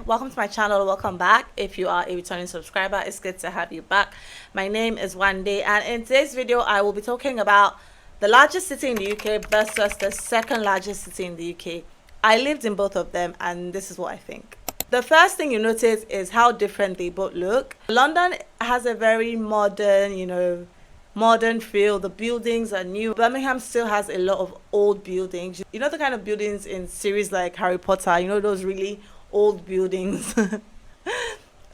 welcome to my channel. Welcome back. If you are a returning subscriber, it's good to have you back. My name is Wande, and in today's video I will be talking about the largest city in the UK versus the second largest city in the UK. I lived in both of them, and this is what I think. The first thing you notice is how different they both look. London has a very modern, modern feel. The buildings are new. Birmingham still has a lot of old buildings. You know, the kind of buildings in series like Harry Potter, those really old buildings.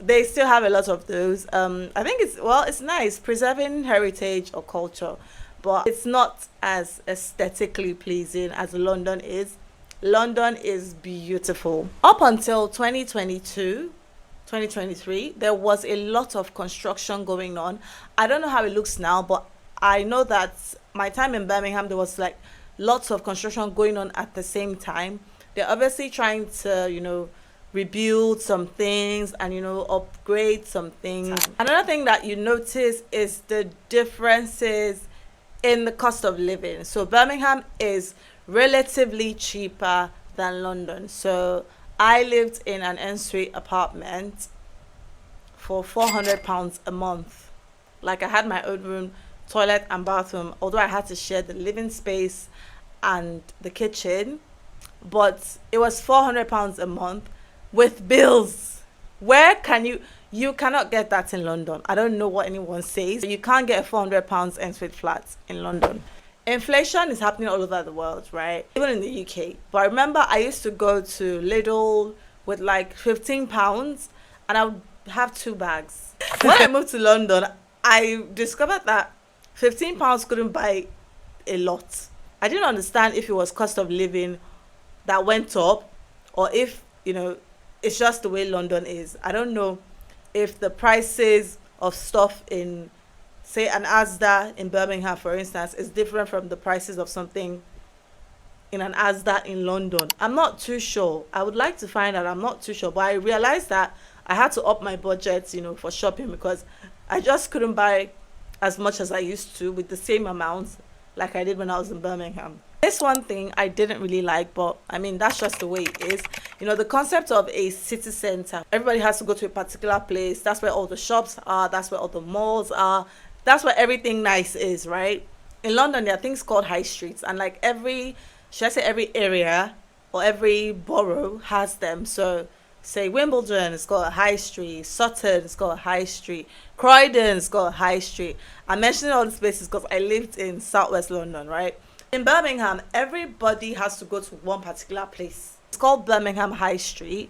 They still have a lot of those. I think it's nice preserving heritage or culture, but it's not as aesthetically pleasing as London is. London is beautiful. Up until 2023, there was a lot of construction going on. I don't know how it looks now, but I know that my time in Birmingham, there was like lots of construction going on at the same time. They're obviously trying to, rebuild some things and, upgrade some things. Another thing that you notice is the differences in the cost of living. So Birmingham is relatively cheaper than London. So I lived in an en-suite apartment for £400 a month. Like, I had my own room, toilet and bathroom, although I had to share the living space and the kitchen, but it was £400 a month with bills. Where can you cannot get that in London. I don't know what anyone says. You can't get a £400 en-suite flat in London. Inflation is happening all over the world, right? Even in the UK. But I remember I used to go to Lidl with like £15 and I would have 2 bags. When I moved to London, I discovered that £15 couldn't buy a lot. I didn't understand if it was cost of living that went up or if, it's just the way London is. I don't know if the prices of stuff in, say, an Asda in Birmingham, for instance, is different from the prices of something in an Asda in London. I'm not too sure. I would like to find out. I'm not too sure. But I realized that I had to up my budget, for shopping, because I just couldn't buy as much as I used to with the same amount like I did when I was in Birmingham. This one thing I didn't really like, but I mean, that's just the way it is. The concept of a city center. Everybody has to go to a particular place. That's where all the shops are. That's where all the malls are. That's where everything nice is, right? In London, there are things called high streets, and like every area or every borough has them. So say Wimbledon, it's got a high street. Sutton, it's got a high street. Croydon, it's got a high street. I'm mentioning all these places because I lived in Southwest London, right? In Birmingham, everybody has to go to one particular place. It's called Birmingham High Street,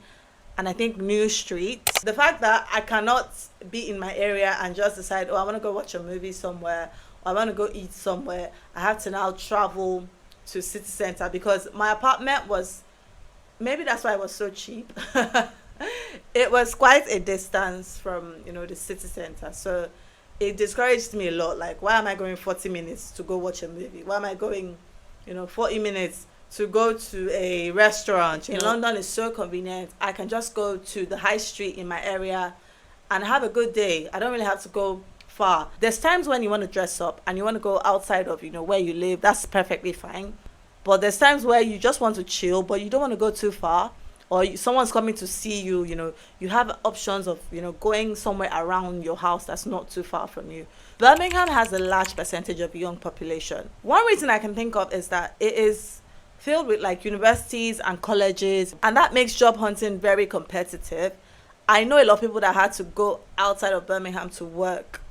and I think New Street. The fact that I cannot be in my area and just decide, I want to go watch a movie somewhere, or I want to go eat somewhere, I have to now travel to city center, because my apartment was, maybe that's why it was so cheap. It was quite a distance from, the city center. So it discouraged me a lot. Like, why am I going 40 minutes to go watch a movie? Why am I going, 40 minutes to go to a restaurant? In London, it's so convenient. I can just go to the high street in my area and have a good day. I don't really have to go far. There's times when you want to dress up and you want to go outside of, where you live. That's perfectly fine. But there's times where you just want to chill, but you don't want to go too far. Or someone's coming to see you, you have options of, going somewhere around your house that's not too far from you. Birmingham has a large percentage of young population. One reason I can think of is that it is filled with like universities and colleges, and that makes job hunting very competitive. I know a lot of people that had to go outside of Birmingham to work.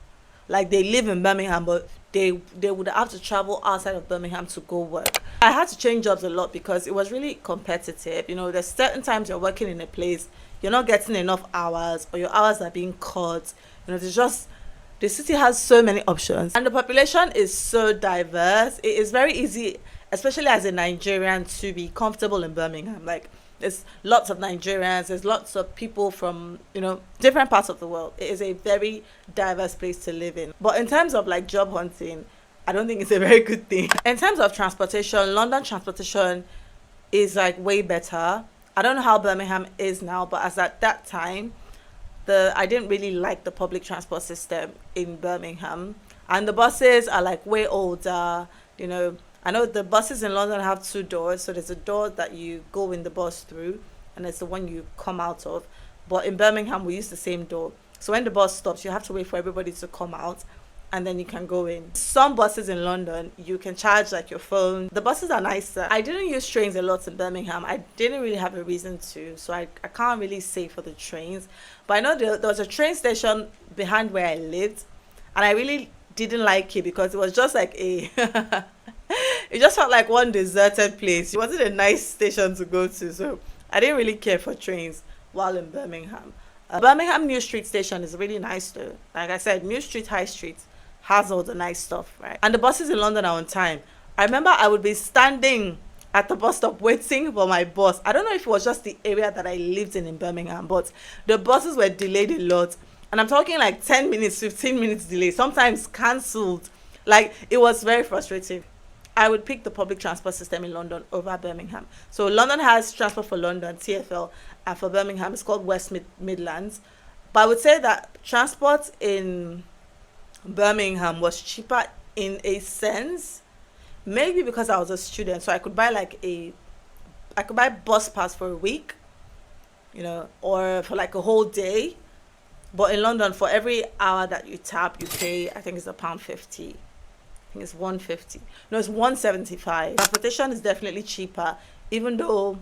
Like, they live in Birmingham, but they would have to travel outside of Birmingham to go work. I had to change jobs a lot because it was really competitive. There's certain times you're working in a place, you're not getting enough hours, or your hours are being cut. The city has so many options, and the population is so diverse. It is very easy, especially as a Nigerian, to be comfortable in Birmingham. Like, there's lots of Nigerians, there's lots of people from, different parts of the world. It is a very diverse place to live in. But in terms of like job hunting, I don't think it's a very good thing. In terms of transportation, London transportation is like way better. I don't know how Birmingham is now, but as at that time, I didn't really like the public transport system in Birmingham. And the buses are like way older, I know the buses in London have 2 doors. So there's a door that you go in the bus through, and it's the one you come out of. But in Birmingham, we use the same door. So when the bus stops, you have to wait for everybody to come out and then you can go in. Some buses in London, you can charge like your phone. The buses are nicer. I didn't use trains a lot in Birmingham. I didn't really have a reason to, so I can't really say for the trains. But I know there was a train station behind where I lived, and I really didn't like it because it was just like a it just felt like one deserted place. It wasn't a nice station to go to, so I didn't really care for trains while in Birmingham. Birmingham New Street Station is really nice though. Like I said, New Street High Street has all the nice stuff, right? And the buses in London are on time. I remember I would be standing at the bus stop waiting for my bus. I don't know if it was just the area that I lived in Birmingham, but the buses were delayed a lot. And I'm talking like 10 minutes, 15 minutes delay, sometimes cancelled. Like, it was very frustrating. I would pick the public transport system in London over Birmingham. So London has Transport for London, TfL, and for Birmingham, it's called West Midlands. But I would say that transport in Birmingham was cheaper in a sense, maybe because I was a student, so I could buy bus pass for a week, or for like a whole day. But in London, for every hour that you tap, you pay, I think it's £1.50. I think it's 150. No, it's 175. Transportation is definitely cheaper, even though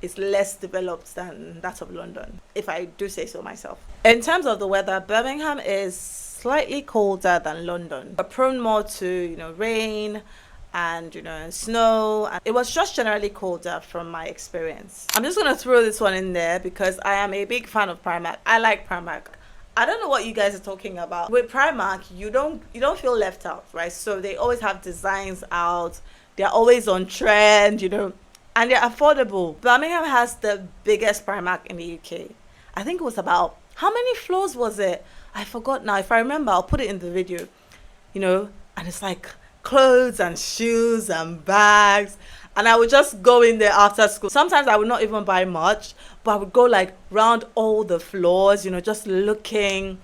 it's less developed than that of London, if I do say so myself. In terms of the weather, Birmingham is slightly colder than London, but prone more to rain and snow. And it was just generally colder from my experience. I'm just gonna throw this one in there because I am a big fan of Primark. I like Primark. I don't know what you guys are talking about. With Primark, you don't feel left out, right? So they always have designs out. They're always on trend, and they're affordable. Birmingham has the biggest Primark in the UK. I think it was about, how many floors was it? I forgot now. If I remember, I'll put it in the video, and it's like clothes and shoes and bags. And I would just go in there after school. Sometimes I would not even buy much, but I would go like round all the floors, just looking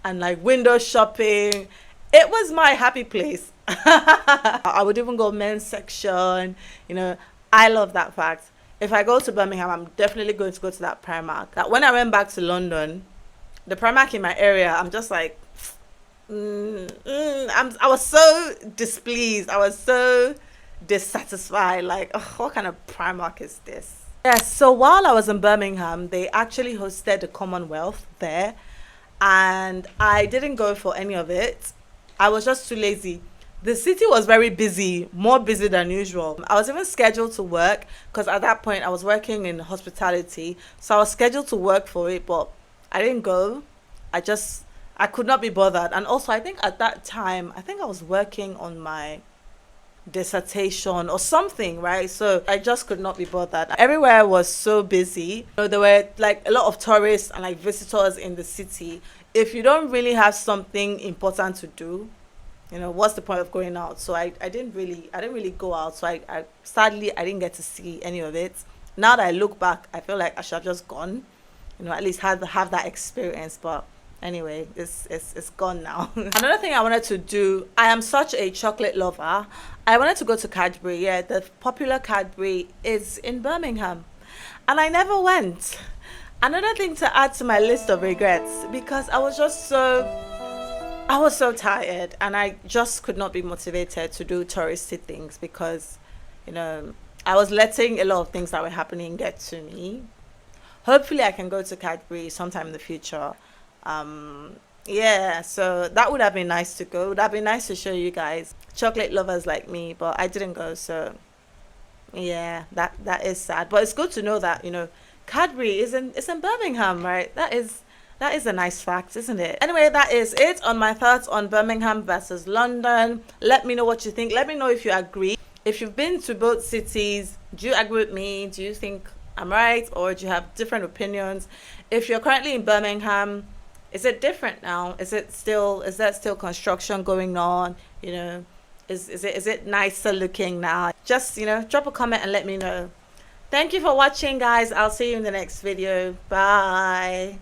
and like window shopping. It was my happy place. I would even go men's section, I love that fact. If I go to Birmingham, I'm definitely going to go to that Primark. That when I went back to London, the Primark in my area, I'm just like, I was so displeased. I was so dissatisfied. Like, what kind of Primark is this? Yes, so while I was in Birmingham, they actually hosted the Commonwealth there, and I didn't go for any of it. I was just too lazy. The city was very busy, more busy than usual. I was even scheduled to work because at that point I was working in hospitality, so I was scheduled to work for it, but I didn't go. I could not be bothered. And also, I think at that time, I was working on my dissertation or something, right? So I just could not be bothered. Everywhere was so busy. There were like a lot of tourists and like visitors in the city. If you don't really have something important to do, what's the point of going out? So I didn't really go out. So I sadly I didn't get to see any of it. Now that I look back, I feel like I should have just gone, at least have that experience. But anyway, it's gone now. Another thing I wanted to do, I am such a chocolate lover. I wanted to go to Cadbury. Yeah, the popular Cadbury is in Birmingham, and I never went. Another thing to add to my list of regrets, because I was so tired and I just could not be motivated to do touristy things because, I was letting a lot of things that were happening get to me. Hopefully I can go to Cadbury sometime in the future. Yeah, so that would have been nice to go. It would have been nice to show you guys, chocolate lovers like me, but I didn't go. So yeah, that is sad. But it's good to know that, Cadbury is in Birmingham, right? That is a nice fact, isn't it? Anyway, that is it on my thoughts on Birmingham versus London. Let me know what you think. Let me know if you agree. If you've been to both cities, do you agree with me? Do you think I'm right, or do you have different opinions? If you're currently in Birmingham, is it different now? Is there still construction going on? Is it nicer looking now? Just, drop a comment and let me know. Thank you for watching, guys. I'll see you in the next video. Bye.